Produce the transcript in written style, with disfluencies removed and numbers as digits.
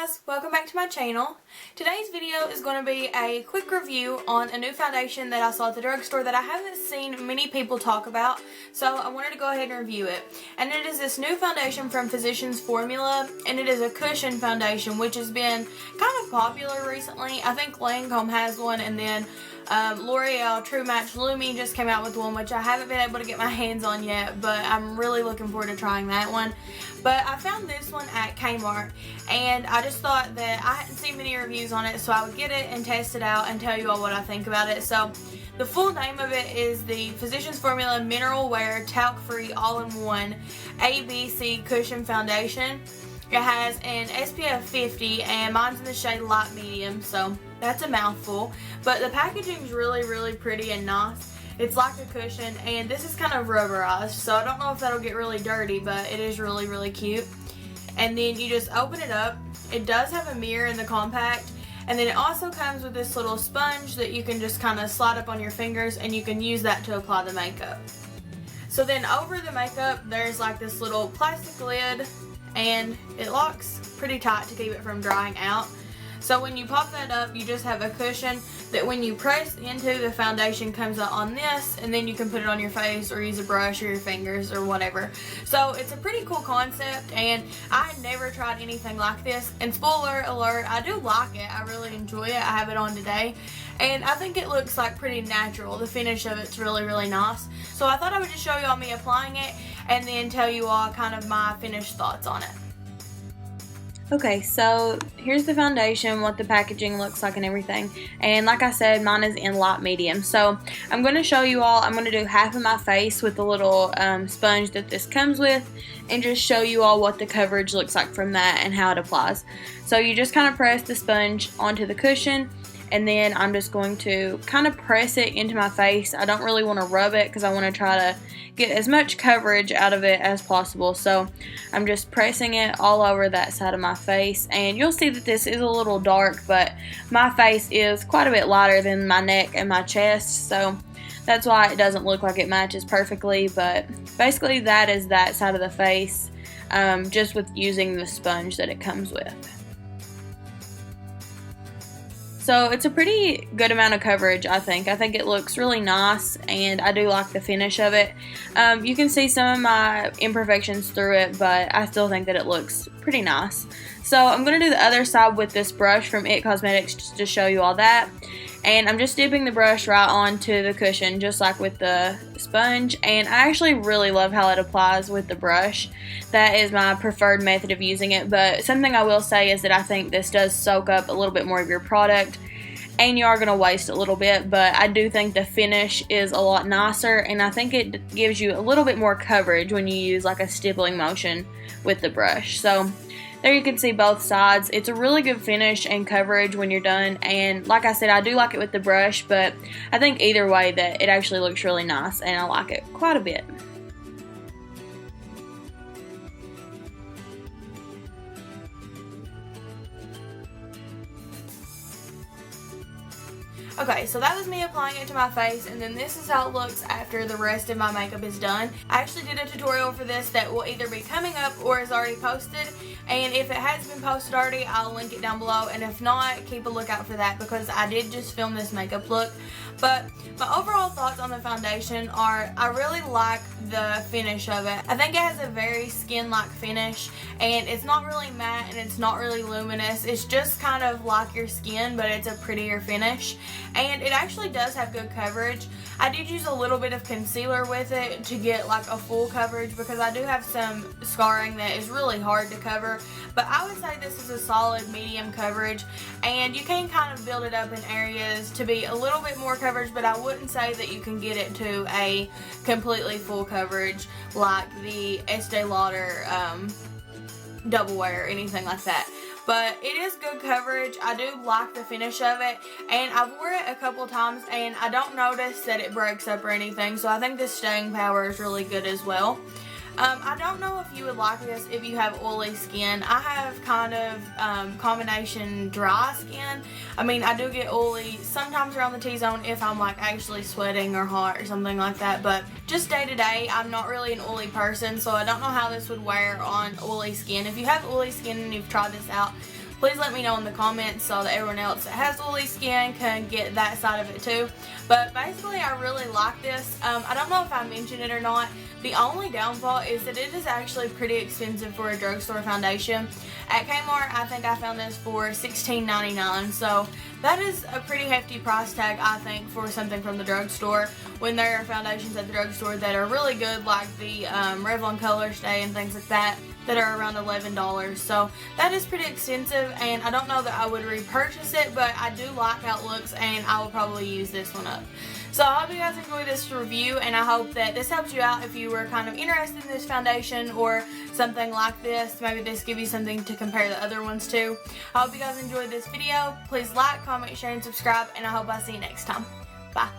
guys, welcome back to my channel. Today's video is going to be a quick review on a new foundation that I saw at the drugstore that I haven't seen many people talk about, so I wanted to go ahead and review it. And it is this new foundation from Physicians Formula, and it is a cushion foundation, which has been kind of popular recently. I think Lancome has one, and then L'Oreal True Match Lumi just came out with one, which I haven't been able to get my hands on yet, but I'm really looking forward to trying that one. But I found this one at Kmart, and I just thought that I hadn't seen many reviews on it, so I would get it and test it out and tell you all what I think about it. So the full name of it is the Physicians Formula Mineral Wear Talc Free All-in-One ABC Cushion Foundation. It has an SPF 50 and mine's in the shade light medium, so that's a mouthful. But the packaging is really pretty and nice. It's like a cushion, and this is kind of rubberized, so I don't know if that'll get really dirty, but it is really cute. And then you just open it up. It does have a mirror in the compact, and then it also comes with this little sponge that you can just kind of slide up on your fingers, and you can use that to apply the makeup. So then over the makeup, there's like this little plastic lid, and it locks pretty tight to keep it from drying out. So when you pop that up, you just have a cushion that when you press into, the foundation comes out on this, and then you can put it on your face or use a brush or your fingers or whatever. So it's a pretty cool concept, and I had never tried anything like this. And spoiler alert, I do like it. I really enjoy it. I have it on today, and I think it looks like pretty natural. The finish of it's really nice. So I thought I would just show you all me applying it and then tell you all kind of my finished thoughts on it. Okay, so here's the foundation, what the packaging looks like and everything. And like I said, mine is in light medium. So I'm going to show you all, I'm going to do half of my face with the little sponge that this comes with, and just show you all what the coverage looks like from that and how it applies. So you just kind of press the sponge onto the cushion, and then I'm just going to kind of press it into my face. I don't really want to rub it because I want to try to get as much coverage out of it as possible. So I'm just pressing it all over that side of my face, and you'll see that this is a little dark, but my face is quite a bit lighter than my neck and my chest, so that's why it doesn't look like it matches perfectly. But basically that is that side of the face, just with using the sponge that it comes with. So it's a pretty good amount of coverage, I think. I think it looks really nice, and I do like the finish of it. You can see some of my imperfections through it, but I still think that it looks pretty nice. So I'm going to do the other side with this brush from IT Cosmetics just to show you all that. And I'm just dipping the brush right onto the cushion, just like with the sponge. And I actually really love how it applies with the brush. That is my preferred method of using it. But something I will say is that I think this does soak up a little bit more of your product, and you are going to waste a little bit. But I do think the finish is a lot nicer, and I think it gives you a little bit more coverage when you use like a stippling motion with the brush. So there you can see both sides. It's a really good finish and coverage when you're done, and like I said, I do like it with the brush, but I think either way that it actually looks really nice, and I like it quite a bit. Okay, so that was me applying it to my face, and then this is how it looks after the rest of my makeup is done. I actually did a tutorial for this that will either be coming up or is already posted, and if it has been posted already, I'll link it down below, and if not, keep a lookout for that because I did just film this makeup look. But my overall thoughts on the foundation are I really like the finish of it. I think it has a very skin-like finish, and it's not really matte and it's not really luminous. It's just kind of like your skin, but it's a prettier finish. And it actually does have good coverage. I did use a little bit of concealer with it to get like a full coverage because I do have some scarring that is really hard to cover. But I would say this is a solid medium coverage, and you can kind of build it up in areas to be a little bit more coverage, but I wouldn't say that you can get it to a completely full coverage like the Estee Lauder Double Wear or anything like that. But it is good coverage. I do like the finish of it, and I've worn it a couple times and I don't notice that it breaks up or anything, so I think the staying power is really good as well. I don't know if you would like this if you have oily skin. I have kind of combination dry skin. I mean, I do get oily sometimes around the T-zone if I'm like actually sweating or hot or something like that, but just day to day, I'm not really an oily person, so I don't know how this would wear on oily skin. If you have oily skin and you've tried this out, please let me know in the comments so that everyone else that has oily skin can get that side of it too. But basically, I really like this. I don't know if I mentioned it or not. The only downfall is that it is actually pretty expensive for a drugstore foundation. At Kmart, I think I found this for $16.99, so that is a pretty hefty price tag, I think, for something from the drugstore, when there are foundations at the drugstore that are really good, like the Revlon Color Stay and things like that, that are around $11. So that is pretty expensive, and I don't know that I would repurchase it, but I do like how it looks, and I will probably use this one up. So I hope you guys enjoyed this review, and I hope that this helps you out if you were kind of interested in this foundation or something like this. Maybe this give you something to compare the other ones to. I hope you guys enjoyed this video. Please like, comment, share, and subscribe, and I hope I see you next time. Bye.